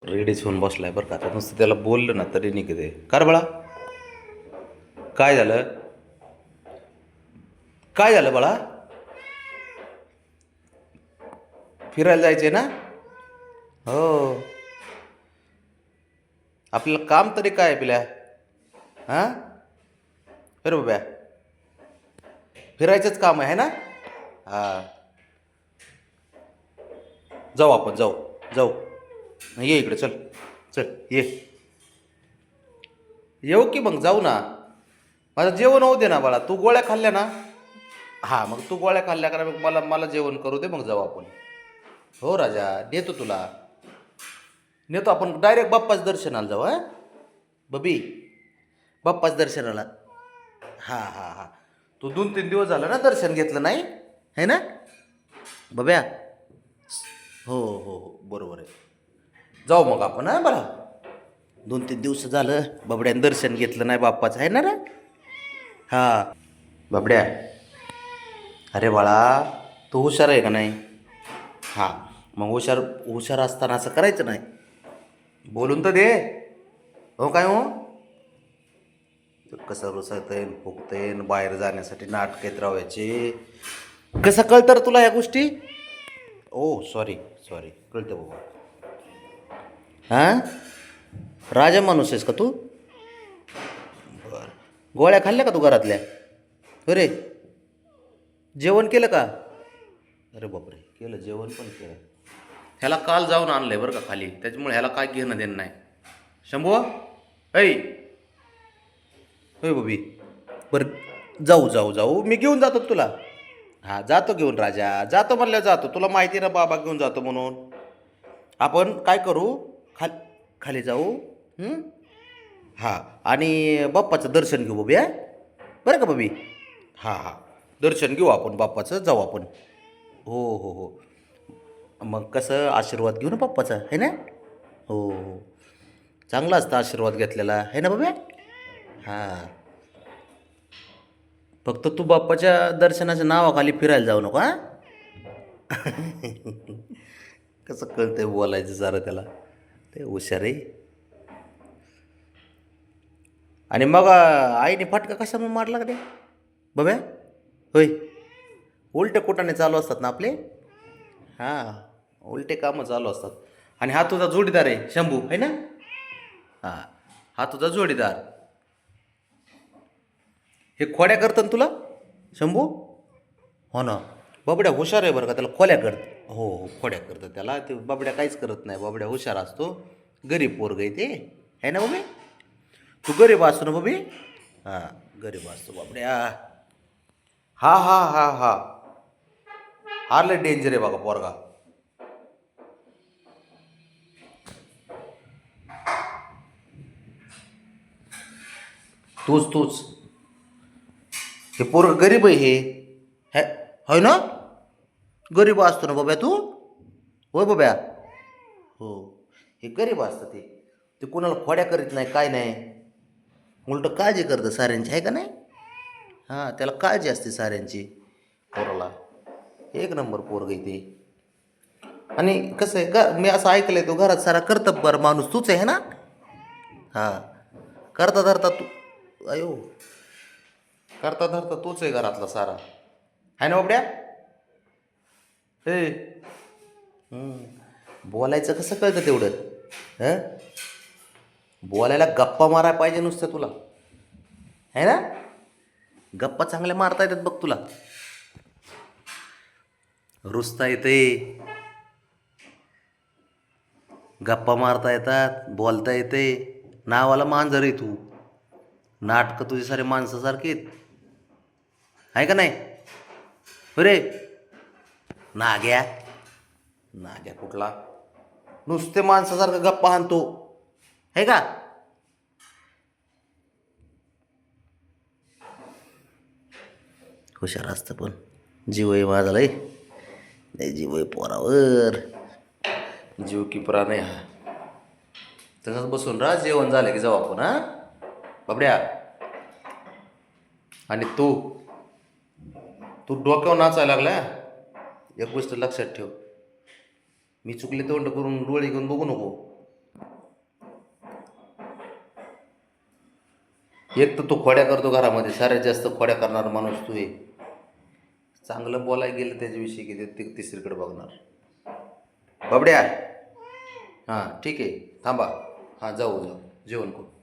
रेडीच होऊन बसलाय बरं का. आता नुसतं त्याला बोललं ना तरी निघते. कर बाळा, काय झालं? काय झालं बाळा? फिरायला जायचे ना? हो. आपल्याला काम तरी काय आहे पिल्या? हां, अरे बाब्या, फिरायचंच काम आहे ना? हां, जाऊ आपण, जाऊ जाऊ. ये इकडे, चल चल ये. येऊ की मग जाऊ ना. माझं जेवण होऊ दे ना बाळा. तू गोळ्या खाल्ल्या ना? हां, मग तू गोळ्या खाल्ल्या का? मग मला मला जेवण करू दे, मग जाऊ आपण. हो राजा, नेतो तुला. नेतो आपण डायरेक्ट बाप्पाच दर्शनाला जाऊ. हां बबी, बाप्पाच दर्शनाला. हां हां हां. तू 2-3 दिवस झालं ना दर्शन घेतलं नाही है ना बब्या? हो हो हो, बरोबर आहे. जाऊ मग आपण. हां बरं, 2-3 दिवस झालं बाबड्यानं दर्शन घेतलं नाही बाप्पाचं, आहे ना रे? हां बाबड्या, अरे बाळा, तू हुशार आहे का नाही? हां, मग हुशार हुशार असताना असं करायचं नाही. बोलून तर दे. हो काय हो? कसं रुसतंय फुगतंय, बाहेर जाण्यासाठी नाटकेत राहायचे. कसं कळतं रे तुला ह्या गोष्टी? ओ सॉरी सॉरी, कळतं बाबा. हां, राजा माणूस आहेस का तू? बरं, गोळ्या खाल्ल्या का तू घरातल्या? अरे, जेवण केलं का? अरे बापरे, केलं, जेवण पण केलं. ह्याला काल जाऊन आणलंय बरं का खाली, त्याच्यामुळे ह्याला काय घेणं देणं नाही. शंभू, ऐ होय बबी, बरं जाऊ जाऊ जाऊ, मी घेऊन जातो तुला. हां, जातो घेऊन राजा, जातो म्हणलं जातो. तुला माहिती आहे ना बाबा घेऊन जातो म्हणून. आपण काय करू, खाली जाऊ. हं? हां, आणि बाप्पाचं दर्शन घेऊ बबी. हां बरं का बबी? हां हां, दर्शन घेऊ आपण बाप्पाचं, जाऊ आपण. हो हो हो. मग कसं आशीर्वाद घेऊ ना बाप्पाचा, है ना? हो हो, चांगला असतं आशीर्वाद घेतलेला, है ना बबी? हां, फक्त तू बाप्पाच्या दर्शनाच्या नावाखाली फिरायला जाऊ नको. हां, कसं कळतंय बोलायचं जरा त्याला, ते हुशार आहे. आणि मग आईने फटका कशा मग मारला का ते बब्या? होय, उलटे कुटाने चालू असतात ना आपले. हां, उलटे कामं चालू असतात. आणि हा तुझा जोडीदार आहे शंभू, आहे ना? हां, हा तुझा जोडीदार. हे खोड्या करतं ना तुला शंभू? हो ना. बाबड्या हुशार आहे बरं का, त्याला खोड्या करत. हो हो, खोड्या करतं त्याला. ते बाबड्या काहीच करत नाही. बाबड्या हुशार असतो. गरीब पोरग आहे ते, आहे ना बबी? तू गरीब असतो ना बबी? हां, गरीब असतो बाबड्या. हा हा हा हा, हा लय डेंजर आहे बघा पोरगा. तूच तूच, हे पोरग गरीब आहे हे. है, होय ना? गरीब असतो ना बब्या तू? होय बब्या? हो, हे गरीब असतं ते. ते कोणाला खोड्या करीत नाही, काय नाही. उलट काळजी करतं साऱ्यांची, आहे का नाही? हां, त्याला काळजी असते साऱ्यांची पोराला. एक नंबर पोरग आहे ते. आणि कसं आहे मी असं ऐकलंय, तो घरात सारा कर्तबगार माणूस तूच आहे ना? हां, करता धरता तू, अयो, करता धरता तूच आहे घरातला सारा, आहे ना बाबड्या? हे, बोलायचं कसं कळतं तेवढं? हं, बोलायला गप्पा मारायला पाहिजे नुसतं तुला, आहे ना? गप्पा चांगल्या मारता येतात बघ तुला. रुसता येते, गप्पा मारता येतात, बोलता येते. नावाला मांजर आहे तू. नाटकं तुझे सारे माणसासारखे आहेत, आहे का नाही? अरे, नाग्या, नाग्या कुठला? नुसते माणसासारखं गप्पा हाणतो, आहे का? हुशार असतं पण. जीव आहे माझा लय, लय जीव आहे पोरावर. जीव की प्राण आहे हा. तसंच बसून राहा, जेवण झालं की जाऊ आपण. हां बाबड्या, आणि तू तू डोक्यावर नाचायला लागला. एक गोष्ट लक्षात ठेव, मी चुकले तोंड करून डोळे घेऊन बघू नको. एक तर तू खोड्या करतो घरामध्ये, सगळ्यात जास्त खोड्या करणारा माणूस तू आहे. चांगलं बोलायला गेलं त्याच्याविषयी की ते तिसरीकडे बघणार. बाबड्या. हां ठीक आहे, थांबा. हां जाऊ जेवण करू.